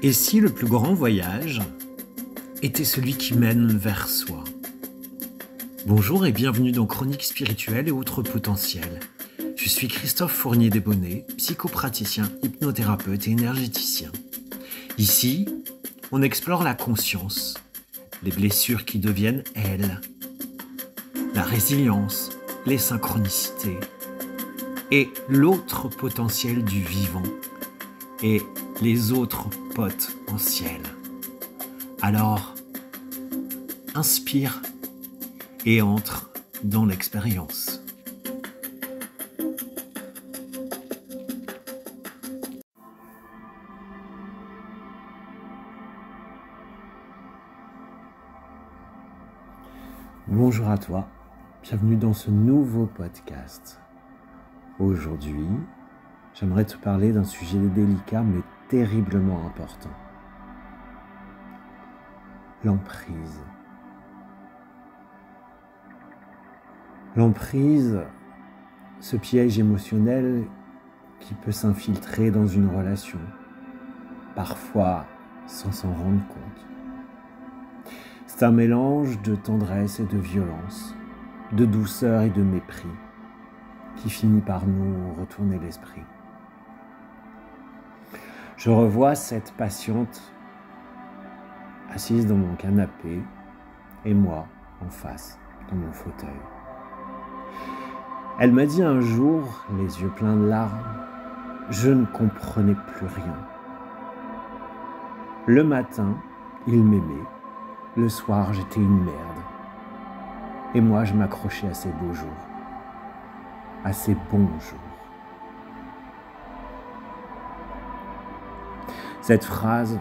Et si le plus grand voyage était celui qui mène vers soi? Bonjour et bienvenue dans Chroniques spirituelles et autres potentiels. Je suis Christophe Fournier-Desbonnets, psychopraticien, hypnothérapeute et énergéticien. Ici, on explore la conscience, les blessures qui deviennent elles, la résilience, les synchronicités et l'autre potentiel du vivant et les autres potentiels. Alors, inspire et entre dans l'expérience. Bonjour à toi, bienvenue dans ce nouveau podcast. Aujourd'hui, j'aimerais te parler d'un sujet délicat mais terriblement important. L'emprise. L'emprise, ce piège émotionnel qui peut s'infiltrer dans une relation, parfois sans s'en rendre compte. C'est un mélange de tendresse et de violence, de douceur et de mépris, qui finit par nous retourner l'esprit. Je revois cette patiente assise dans mon canapé et moi en face, dans mon fauteuil. Elle m'a dit un jour, les yeux pleins de larmes, je ne comprenais plus rien. Le matin, il m'aimait. Le soir, j'étais une merde. Et moi, je m'accrochais à ces beaux jours, à ces bons jours. Cette phrase,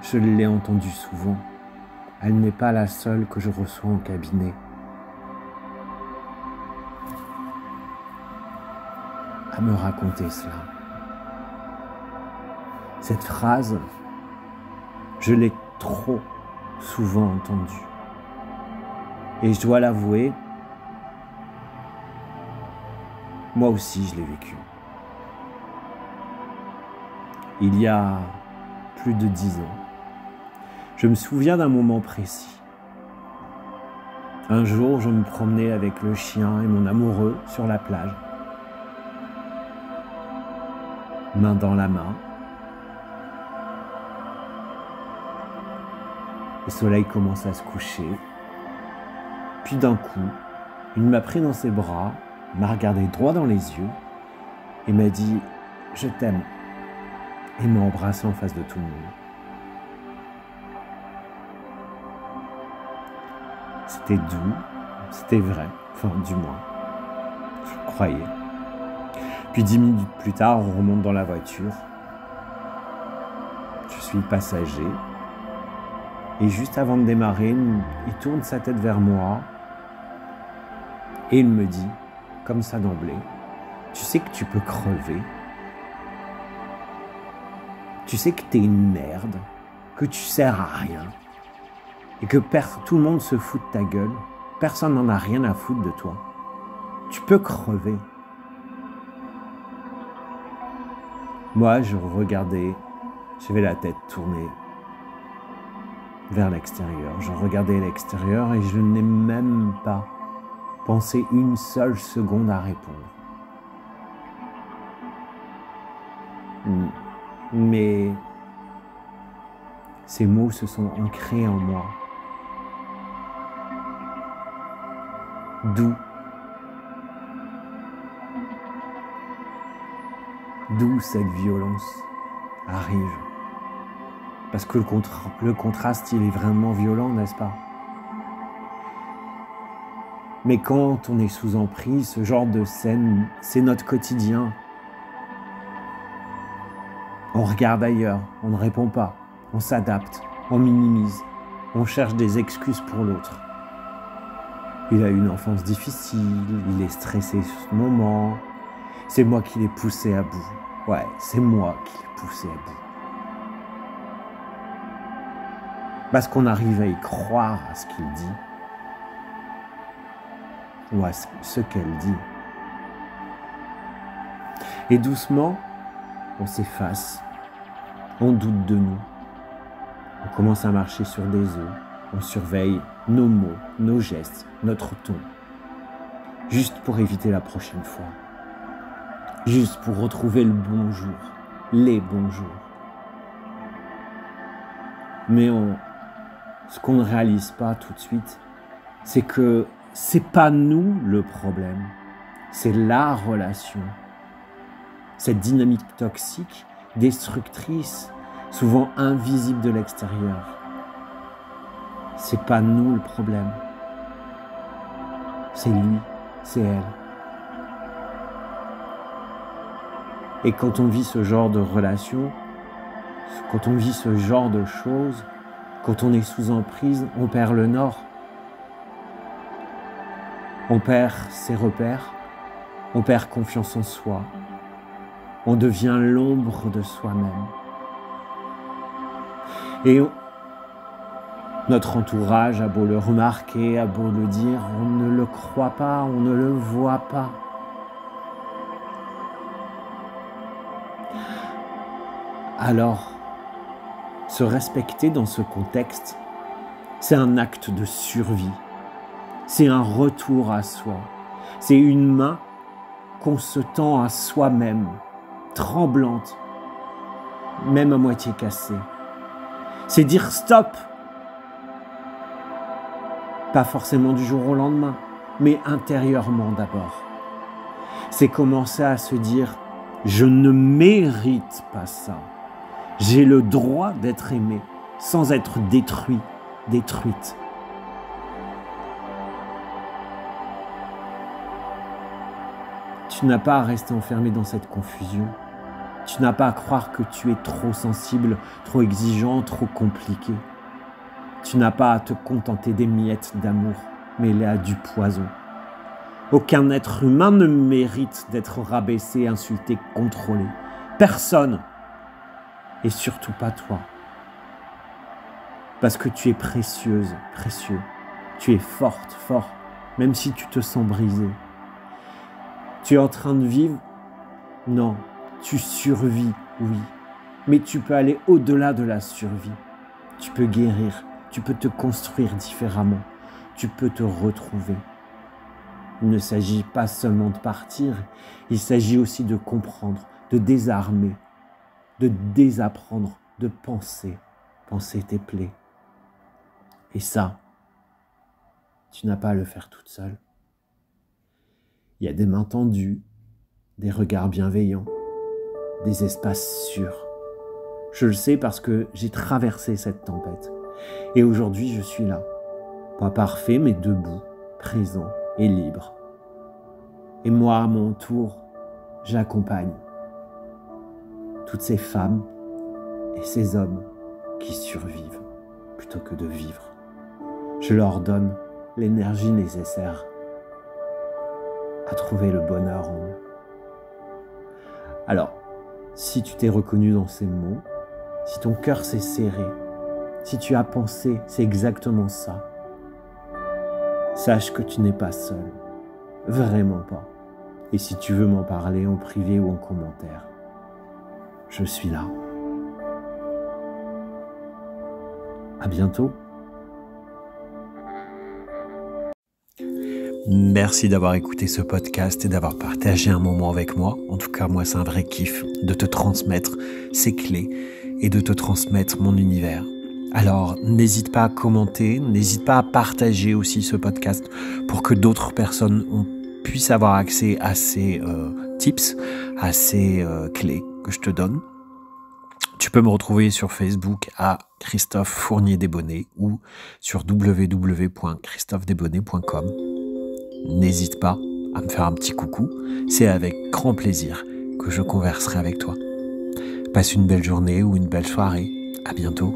je l'ai entendue souvent. Elle n'est pas la seule que je reçois en cabinet. À me raconter cela. Cette phrase, je l'ai trop souvent entendue. Et je dois l'avouer, moi aussi je l'ai vécu. Il y a plus de 10 ans, je me souviens d'un moment précis. Un jour, je me promenais avec le chien et mon amoureux sur la plage. Main dans la main. Le soleil commence à se coucher. Puis d'un coup, il m'a pris dans ses bras, m'a regardé droit dans les yeux et m'a dit « Je t'aime » et m'a embrassé en face de tout le monde. C'était doux, c'était vrai, enfin du moins, je croyais. Puis 10 minutes plus tard, on remonte dans la voiture. Je suis le passager. Et juste avant de démarrer, il tourne sa tête vers moi. Et il me dit, comme ça d'emblée, « Tu sais que tu peux crever. Tu sais que t'es une merde, que tu sers à rien. Et que tout le monde se fout de ta gueule. Personne n'en a rien à foutre de toi. Tu peux crever. » Moi, je regardais, j'avais la tête tournée vers l'extérieur. Je regardais l'extérieur et je n'ai même pas pensé une seule seconde à répondre. Mais ces mots se sont ancrés en moi. D'où cette violence arrive. Parce que le contraste, il est vraiment violent, n'est-ce pas? Mais quand on est sous emprise, ce genre de scène, c'est notre quotidien. On regarde ailleurs, on ne répond pas, on s'adapte, on minimise, on cherche des excuses pour l'autre. Il a eu une enfance difficile, il est stressé sur ce moment, c'est moi qui l'ai poussé à bout. Ouais, c'est moi qui l'ai poussé à bout. Parce qu'on arrive à y croire à ce qu'il dit, ou à ce qu'elle dit. Et doucement, on s'efface, on doute de nous, On commence à marcher sur des œufs. On surveille nos mots, nos gestes, notre ton. Juste pour éviter la prochaine fois. Juste pour retrouver le bonjour, les bons jours. Mais ce qu'on ne réalise pas tout de suite, c'est que c'est pas nous le problème, c'est la relation. Cette dynamique toxique, destructrice, souvent invisible de l'extérieur. C'est pas nous le problème. C'est lui, c'est elle. Et quand on vit ce genre de relation, quand on vit ce genre de choses, quand on est sous emprise, on perd le nord. On perd ses repères, on perd confiance en soi. On devient l'ombre de soi-même. Et notre entourage a beau le remarquer, a beau le dire, on ne le croit pas, on ne le voit pas. Alors, se respecter dans ce contexte, c'est un acte de survie. C'est un retour à soi. C'est une main qu'on se tend à soi-même, tremblante, même à moitié cassée. C'est dire stop. Pas forcément du jour au lendemain, mais intérieurement d'abord. C'est commencer à se dire je ne mérite pas ça. J'ai le droit d'être aimé sans être détruit, détruite. Tu n'as pas à rester enfermé dans cette confusion. Tu n'as pas à croire que tu es trop sensible, trop exigeant, trop compliqué. Tu n'as pas à te contenter des miettes d'amour mêlées à du poison. Aucun être humain ne mérite d'être rabaissé, insulté, contrôlé. Personne. Et surtout pas toi. Parce que tu es précieuse, précieux. Tu es forte, fort, même si tu te sens brisé. Tu es en train de vivre? Non, tu survis, oui. Mais tu peux aller au-delà de la survie. Tu peux guérir, tu peux te construire différemment. Tu peux te retrouver. Il ne s'agit pas seulement de partir, il s'agit aussi de comprendre, de désarmer, de désapprendre, de penser tes plaies. Et ça, tu n'as pas à le faire toute seule. Il y a des mains tendues, des regards bienveillants, des espaces sûrs. Je le sais parce que j'ai traversé cette tempête. Et aujourd'hui, je suis là. Pas parfait, mais debout, présent et libre. Et moi, à mon tour, j'accompagne toutes ces femmes et ces hommes qui survivent plutôt que de vivre. Je leur donne l'énergie nécessaire à trouver le bonheur en eux. Alors, si tu t'es reconnu dans ces mots, si ton cœur s'est serré, si tu as pensé, c'est exactement ça, sache que tu n'es pas seul, vraiment pas. Et si tu veux m'en parler en privé ou en commentaire, je suis là. À bientôt. Merci d'avoir écouté ce podcast et d'avoir partagé un moment avec moi. En tout cas, moi, c'est un vrai kiff de te transmettre ces clés et de te transmettre mon univers. Alors, n'hésite pas à commenter, n'hésite pas à partager aussi ce podcast pour que d'autres personnes puissent avoir accès à ces tips, à ces clés que je te donne. Tu peux me retrouver sur Facebook à Christophe Fournier Desbonnets ou sur www.christophe-desbonnets.com. N'hésite pas à me faire un petit coucou, c'est avec grand plaisir que je converserai avec toi. Passe une belle journée ou une belle soirée, à bientôt.